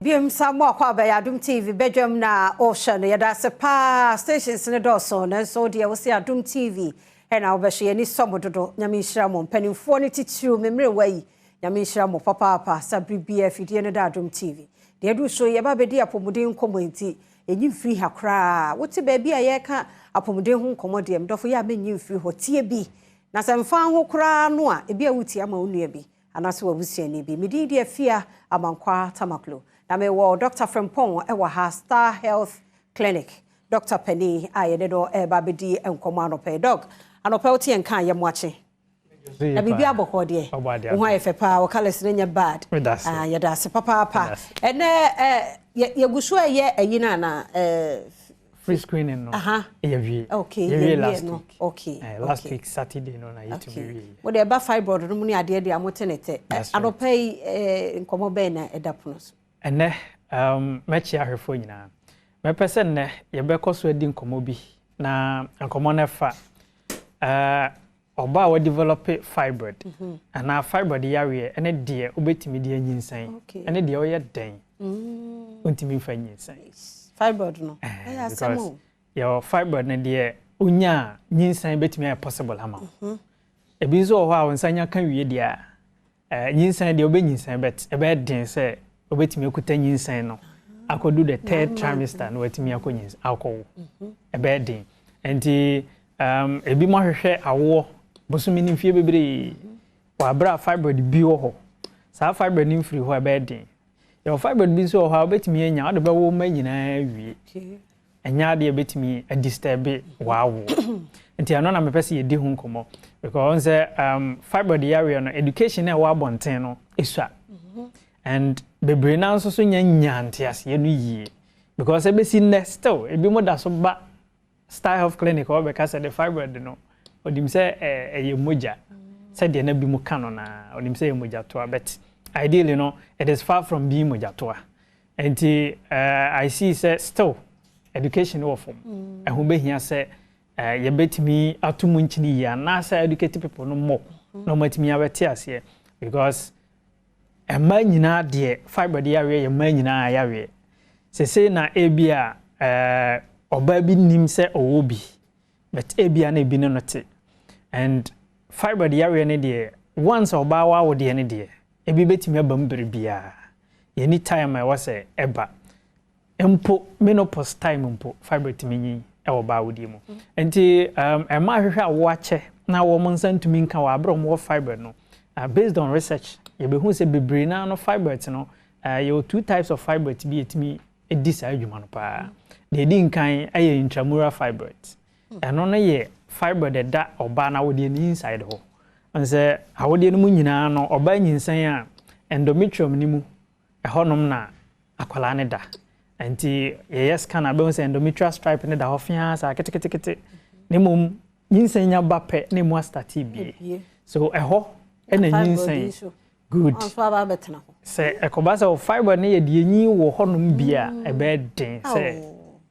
Biem Samoa kwa ba Adom TV Badwam na ocean yada se pa stations ne doso na so de wo se Adom TV he na obehye ni somododo nyame nhira mo mpanimfo ne titiru memre wai nyame nhira mo papa sabri BF de ne da Adom TV de du so ye ba be di apomuden komonti enyi free hakra wote ba bi aye ka apomuden ho komode mdofo ya menyi free hotie bi na se mfa ho kra no a ebi awuti ama onua bi anaso wabusia ni bi medi de afia amankwa tamaklo na me wo Dr. Frempong e wa ha Star Health Clinic Dr. Penny ayede do e ba bedi enkomo anope dog anope oti enka ye moache na bibi aboko de wo efe pa wo kales nya bad ya da se papa ene ye gusu eye eyina na free screening no wie okay ye last week okay last week Saturday no na it be wo de ba fibroid no mu ni ade de amotenete anope enkomo be na edapono ene mechi ahwefo nyina me pese ne ye be koso adi nkomo bi na nkomo na fa oba we develop fibroid ana fibroid yawe ene de obetimi de anyinsan ene de oyɛ den ontimi fa anyinsan fibroid no ya samo your fibroid ne de unya nyinsan betimi ya possible ama ebi zo ho a wonsanya kan wie de a nyinsan de obenyinsan bet ebe den se obetimi ekuta nyinsan no akodu the third trimester no wetimi akonyinsan akowo ebe den enti ebi mo hwehwe awo bosumi ni mfie bebre wa bra fibroid bi wo ho sa fibroid ni mfiri ho ebe den your fibroid bi so ho obetimi anya ade be wo ma nyina wie anya de obetimi disturb wawo enti ano na mepese ye di hu nkomo because fibroid area no education na wa bonten no esua and bebre na nso so nya ntiase no yie because ebesi ne still ebi mo da so ba Star Health Clinic or because the fibroid no odim say eye moja said de na bi mo kano na odim say moja to but ideally no it is far from being moja to and I see say still education of form ehun be hia say ye betimi atumu nchini ya na say educate people no more no matimi abeti ase because ema nyina de fibroid yawe ye ma nyina yawe se na ebia oba bi nim se owobi but ebia na ebi no note and fibroid yawe ne de once oba wa wo de ne de ebi betimi abam berebia any time I was eba empo menopause time empo fibroid timinyi e oba wo di mu enti ema hwehwe awo ache na wo monsantumi nka wa abrom wo fibroid no based on research you be who say bebre na no fibroid no you two types of fibroid be etimi edisa adwuma no pa the din kan aye intramural fibroid eno no ye fibroid da oba na wo de ni inside ho on say awode no mu nyina no oba nyinsan a endometrium ni mu ehonom na akwala ne da enti ye scan abe say endometrial stripe ne da ho fia sa ketekete ne mum nyinsan nya ba pe ne mu start bi so eho ena nyinsan good say ekobasa of fiber na ye de enyi wo honum bia ebe den say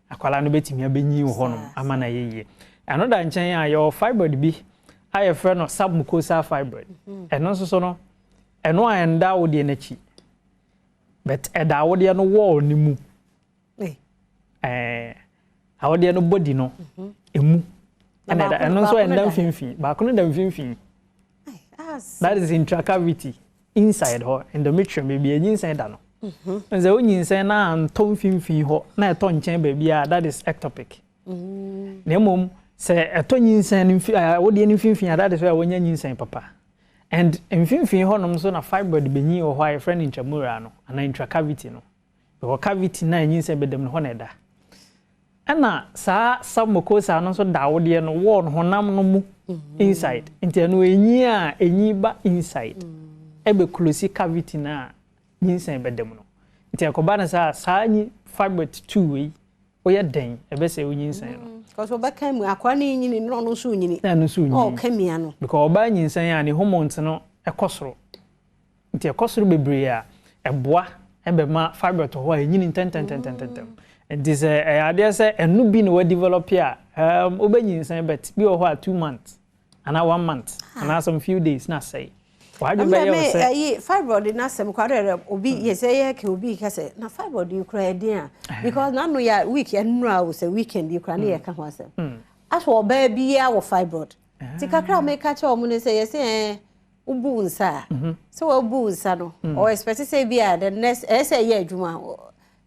akwala no betimi abenyi wo honum ama na yeye anoda nchen a your fibroid bi aye frɛ no submucosal fibroid eno so no eno a enda wo de nachi but eda wo de no wall ni mu awo de no body no emu eno so enda mfimfin ba ko no da mfimfin that is intracavity inside ho endometrium baby inside da no nze onyi inside na antom finfin ho na eto nchen baby a that is ectopic na mom se eto nyinsan ni wo de ni finfin that is why wonya nyinsan papa and finfin ho nom so na fibroid benyi ho a friend intramural no ana intracavity no the cavity na nyinsan bedem no ho na da ana sa submucosa no so da wo de no wall ho nam no mu inside into no enyi ba inside ebe close cavity na nyinsan bedem no nti akoba na sa nyi fibroid 2 we oya den ebe se onyinsan no because oba kan mu akwa na nyini no so nyini na no so nyini o kamia no because oba nyinsan ya ne hormones no ekosoro nti ekosoro bebre a eboa ebe ma fibroid ho a nyini ten and this idea say enu bi no develop ya oba nyinsan bet bi ho a 2 months and 1 month and some few days na say Why do you say fibroid na sem kware obi yes ye ke obi ka say na fibroid you cry dia because na no ya week enra wo say weekend you cry na ye ka ho asem aso ba bia wo fibroid ti kakra me ka che o mu ne say yes ubu nsa so ubu nsa no or expect say bia the next say ye adwuma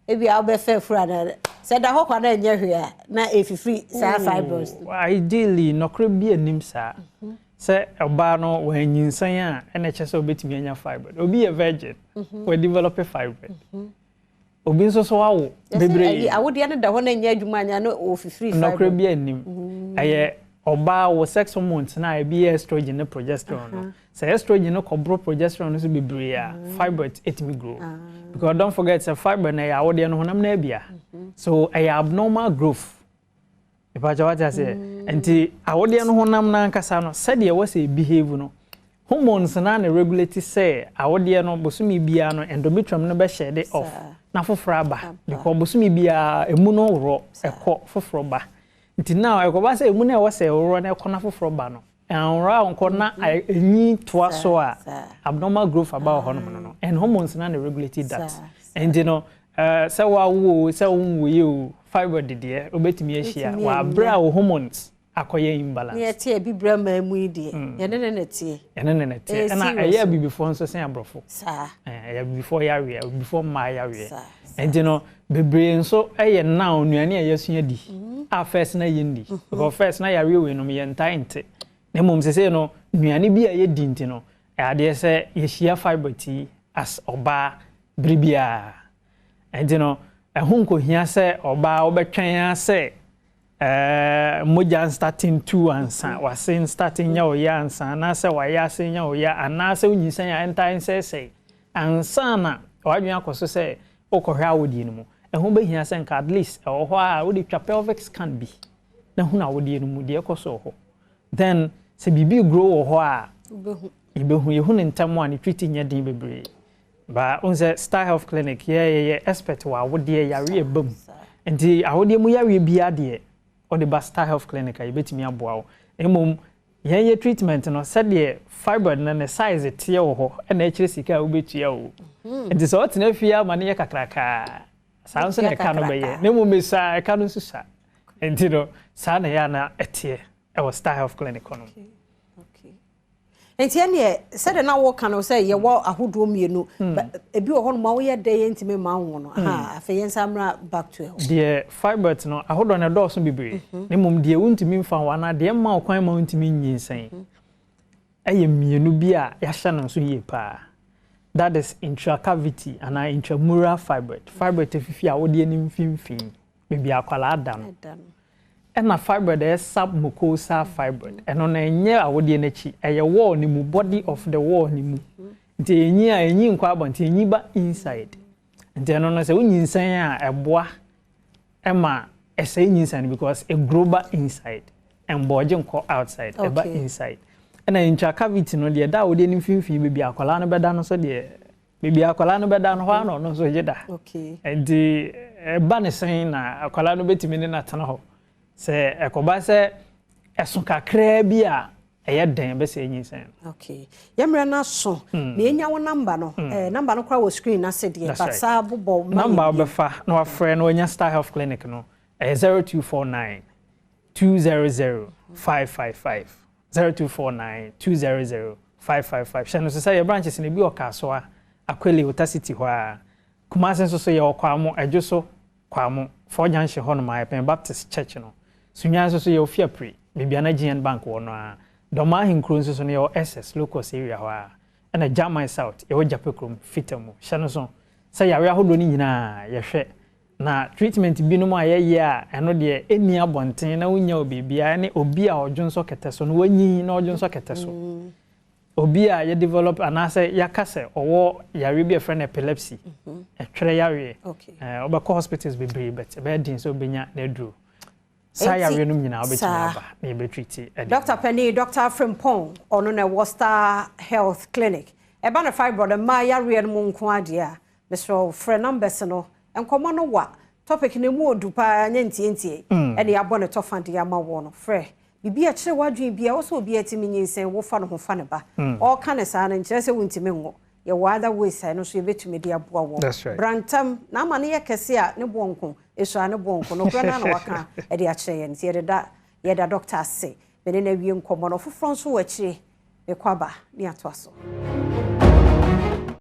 ebi a be fair fura na say da ho kwa na nye hwe na free sa fibroid ideally no kra bia nim sa say oba no when nyinsan a ene chese obetimi anya fibroid obi a virgin we develop a fibroid obi nso so awo bebre awode ne da ho na nya adwuma anya no ofifiri fibroid no kra bia nim aye oba wo sex hormones na be estrogen and progesterone no say estrogen no kobro progesterone so bebre a fibroid etimi grow because don't forget say fibroid na ya awode no honam na bia so a abnormal growth ipacha what I say enti awode no honam na nkasa no said ye was a behave no hormones na regulate say awode no bosumi bia no endometrium no be shade off na foforo aba because bosumi bia emu no ro ekọ foforo ba nti now ekoba say emu na wo say ro na ekọ na foforo ba no enra onko na enyi toa so a abnormal growth about hormone no and hormones na regulate that and you know say wa wo say wo you fibroid de obetimi ahia wa bra wo hormones akoye imbalance ne tie bi bra ma mu die ye ne ne tie na eya bi before nso sen abrofo sa ya before ya we before ma ya we and you know bebre nso eye now nuane ayesua di a first na yendi because first na ya we no me ntante na mom se no nuane bi aye di nti no ade se ye hia fibroid as oba bribia and you know ehunko hia se oba obetwen ase mojan starting 2 ansa wasin starting ya oya ansa na se waya se nya oya ana se unyisan ya enta say ansa na wadwen akoso se okohwa wodi ni mu ehun be hia se nka at least ho a wodi twa pelvic scan bi na hu na wodi ni mu de ekoso ho then se bibi grow ho a ibehu yehu ne ntam a ne treating nya din bebre ba unse Star Health Clinic ye expert wa wodi ya re bam enti awodi mu ya re bia de or the Star Health Clinic I betimi aboa wo emom ye treatment no said the fibroid na ne size tie wo ho na ekire sika wo betua wo enti so tena fia ma ne kakraka sanso na ka no be ye na emom sa ka no susa enti no sa na ya na etie e wo Star Health Clinic no enti ene said na wo kan o say ye wo ahodo mienu ebi wo ho no ma wo ye dey ntime ma wo no afa ye nsamra back to health the fibroid no ahodo na do so bibre ne mum de wuntimi mfa wa na de ma okwan ma wuntimi nyinsan aye mienu bi a ya hye no so ye pa that is intracavity and intramural fibroid fifi a wo de ni mfimfin bebi akwala adam na fibroid is submucosal fibroid eno na enye awode na chi eye wall ni mu body of the wall ni mu nti enyi nkwa abonti enyi ba inside nti eno no se unyinsan a eboa ema ese nyinsan because a global inside and boje nko outside eba inside na intracavity no de da awode ni mfimfin bebi akwala no beda no so de bebi akwala no beda no ho no so yeda nti eba ne sen na akwala no betimi ne na tana ho se ekoba se esun kakra bi a eye den be se enyisan yemre na so na enya wo number no number no kwa wo screen na se de but sa bobo number be fa na wa frɛ no enya Star Health Clinic no 0249 200 555 0249 200 555 shano so say your branches na bi okaso a akwele Otacity ho a Kumasi so ye okwamo adwoso kwamo for Janshi ho no my Baptist Church no sunya so ye ofia pre bibia na GN Bank wo no a doma hinkro so ne ye SS locus area ho a na German South ye wo Japekrom fitamu shano so say yare ahodo ni nyina ye hwe na treatment bi no ma ye a eno de eni abonten na wonya obibia ne obi a odwonso keteso no wanyi na odwonso keteso obi a ye develop anase yakase owo yare bi a friend epilepsy etwere yare obekọ hospitals be brave but be din so benya na dru sa yare no nyina obetumi aba na be treat Dr. Penny Dr. Frimpong ono na Star Health Clinic e ba na fibroid ma yare no nko ade a Mr. friend numbers no enkomo no wa topic ne mu odu pa nyentie e ne abone to fande ama wo no frɛ bibi a kyerɛ wadwen bia wo so obi atimi nyinsɛn wo fa no ho fa ne ba all kan sa na nkyerɛ sɛ wontimi ngo ye wada ways no so yebetumi de aboa wo brantam na ama ne yekese a ne bonko eso a ne bonko no kra na waka e de a kyerɛ ye nti ye da doctor say me ne na wie nkomo no foforo nso wa kyire me kwaba ne atoaso